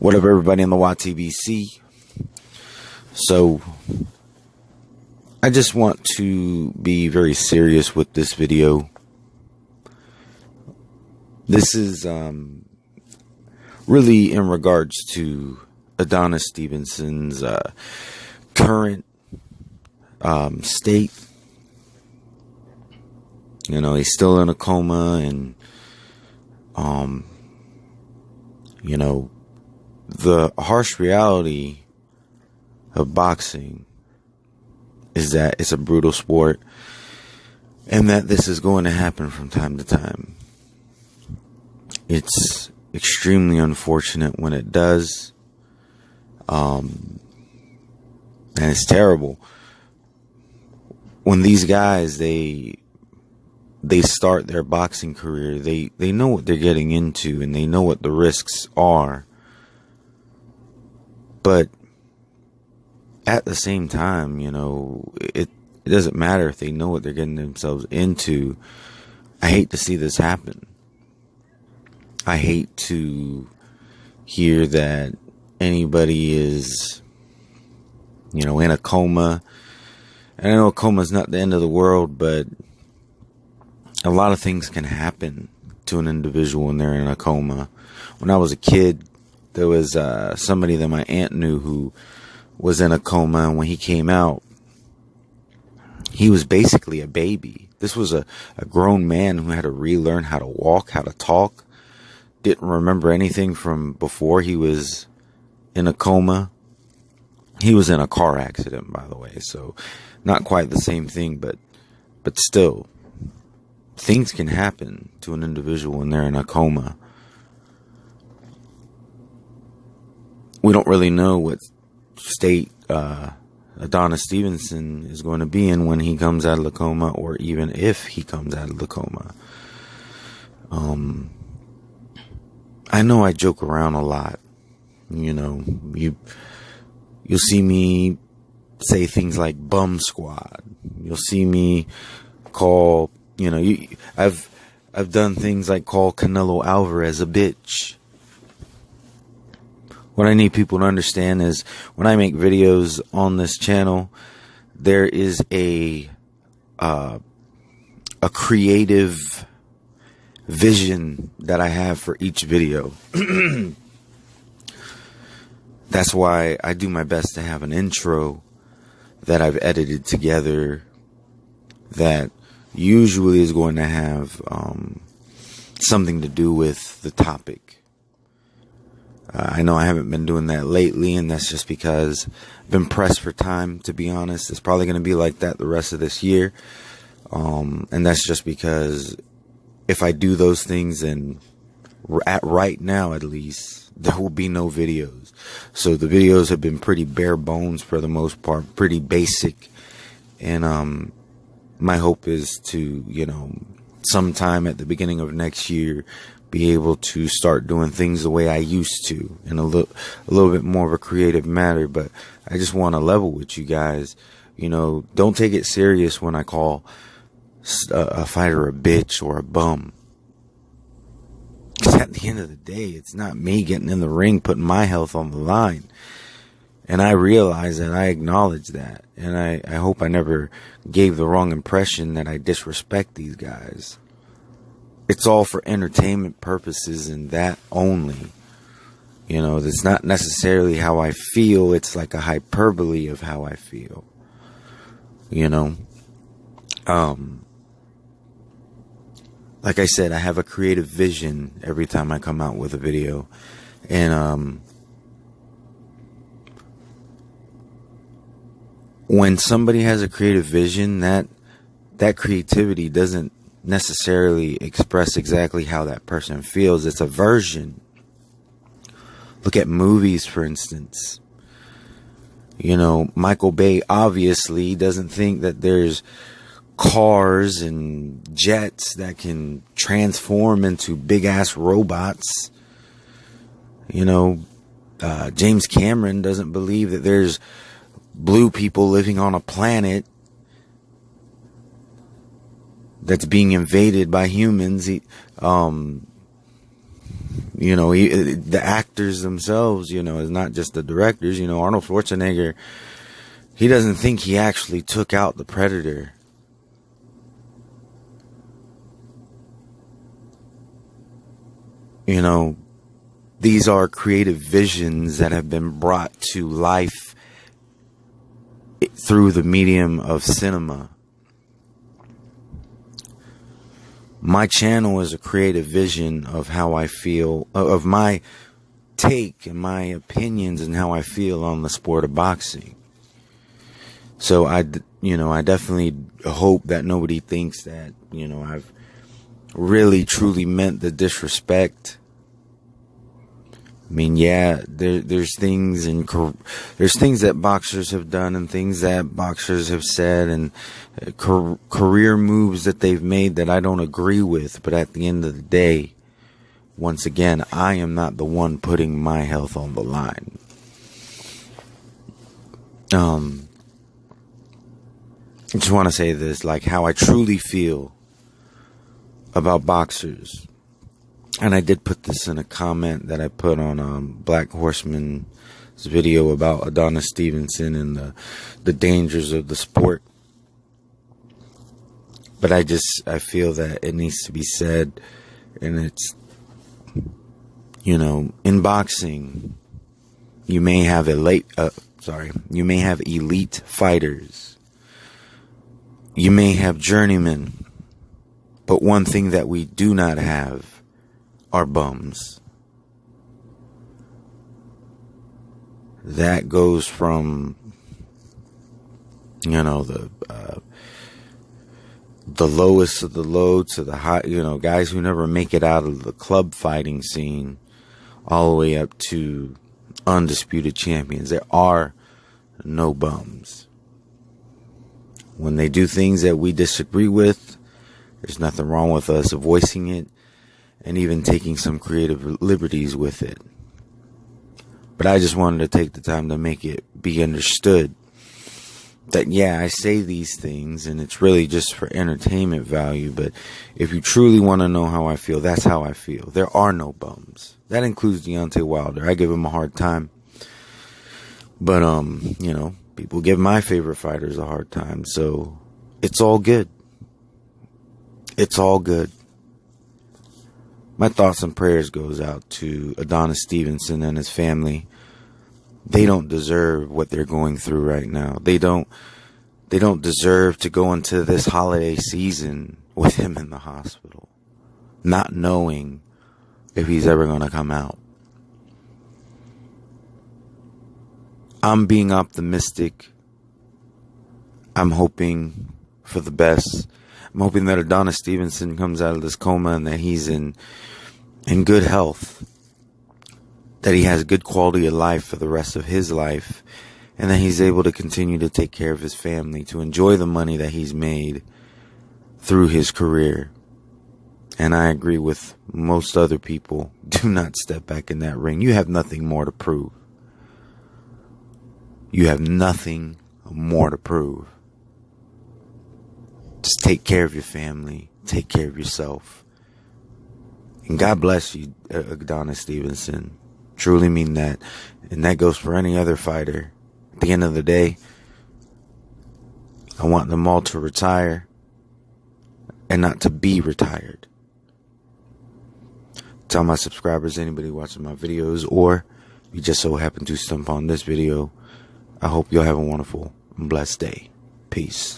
What up, everybody in the YTBC? So, I just want to be very serious with this video. This is really in regards to Adonis Stevenson's current state. You know, he's still in a coma, and you know, the harsh reality of boxing is that it's a brutal sport, and that this is going to happen from time to time. It's extremely unfortunate when it does, and it's terrible when these guys they start their boxing career. They know what they're getting into, and they know what the risks are. But at the same time, you know, it doesn't matter if they know what they're getting themselves into. I hate to see this happen. I hate to hear that anybody is, you know, in a coma. And I know a coma is not the end of the world, but a lot of things can happen to an individual when they're in a coma. When I was a kid, there was somebody that my aunt knew who was in a coma, and when he came out, he was basically a baby. This was a grown man who had to relearn how to walk, how to talk, didn't remember anything from before he was in a coma. He was in a car accident, by the way, so not quite the same thing, but still, things can happen to an individual when they're in a coma. We don't really know what state Adonis Stevenson is going to be in when he comes out of the coma, or even if he comes out of the coma. I know I joke around a lot. You know, you'll see me say things like bum squad. You'll see me call, you know, I've done things like call Canelo Alvarez a bitch. What I need people to understand is when I make videos on this channel, there is a creative vision that I have for each video. That's why I do my best to have an intro that I've edited together that usually is going to have something to do with the topic. I know I haven't been doing that lately, and that's just because I've been pressed for time, to be honest. It's probably going to be like that the rest of this year. And that's just because if I do those things, then right now at least, there will be no videos. So the videos have been pretty bare bones for the most part, pretty basic. And my hope is to, you know, sometime at the beginning of next year, be able to start doing things the way I used to, in a little bit more of a creative manner. But I just want to level with you guys. You know, don't take it serious when I call a fighter a bitch or a bum. Because at the end of the day, it's not me getting in the ring, putting my health on the line. And I realize that, I acknowledge that. And I hope I never gave the wrong impression that I disrespect these guys. It's all for entertainment purposes, and that only. You know, it's not necessarily how I feel. It's like a hyperbole of how I feel. You know? Like I said, I have a creative vision every time I come out with a video. And, when somebody has a creative vision, that creativity doesn't necessarily express exactly how that person feels. It's a version. Look at movies, for instance. You know, Michael Bay obviously doesn't think that there's cars and jets that can transform into big ass robots. You know, James Cameron doesn't believe that there's blue people living on a planet that's being invaded by humans. the actors themselves, is not just the directors. Arnold Schwarzenegger, he doesn't think he actually took out the Predator. These are creative visions that have been brought to life through the medium of cinema. My channel is a creative vision of how I feel, of my take and my opinions and how I feel on the sport of boxing. So I definitely hope that nobody thinks that, I've really truly meant the disrespect. I mean, yeah, there's things that boxers have done and things that boxers have said and career moves that they've made that I don't agree with. But at the end of the day, once again, I am not the one putting my health on the line. I just want to say this, like how I truly feel about boxers. And I did put this in a comment that I put on Black Horseman's video about Adonis Stevenson and the dangers of the sport. But I feel that it needs to be said, and it's, in boxing, you may have elite fighters. You may have journeymen, but one thing that we do not have are bums. That goes from, the lowest of the low to the high, guys who never make it out of the club fighting scene, all the way up to undisputed champions. There are no bums. When they do things that we disagree with, there's nothing wrong with us voicing it and even taking some creative liberties with it. But I just wanted to take the time to make it be understood that, yeah, I say these things and it's really just for entertainment value. But if you truly want to know how I feel, that's how I feel. There are no bums. That includes Deontay Wilder. I give him a hard time. But, people give my favorite fighters a hard time. So it's all good. It's all good. My thoughts and prayers goes out to Adonis Stevenson and his family. They don't deserve what they're going through right now. They don't deserve to go into this holiday season with him in the hospital, not knowing if he's ever going to come out. I'm being optimistic. I'm hoping for the best. I'm hoping that Adonis Stevenson comes out of this coma and that he's in good health, that he has good quality of life for the rest of his life, and that he's able to continue to take care of his family, to enjoy the money that he's made through his career. And I agree with most other people. Do not step back in that ring. You have nothing more to prove. You have nothing more to prove. Just take care of your family. Take care of yourself. And God bless you, Adonis Stevenson. Truly mean that. And that goes for any other fighter. At the end of the day, I want them all to retire and not to be retired. Tell my subscribers, anybody watching my videos, or you just so happen to stumble on this video, I hope you'll have a wonderful and blessed day. Peace.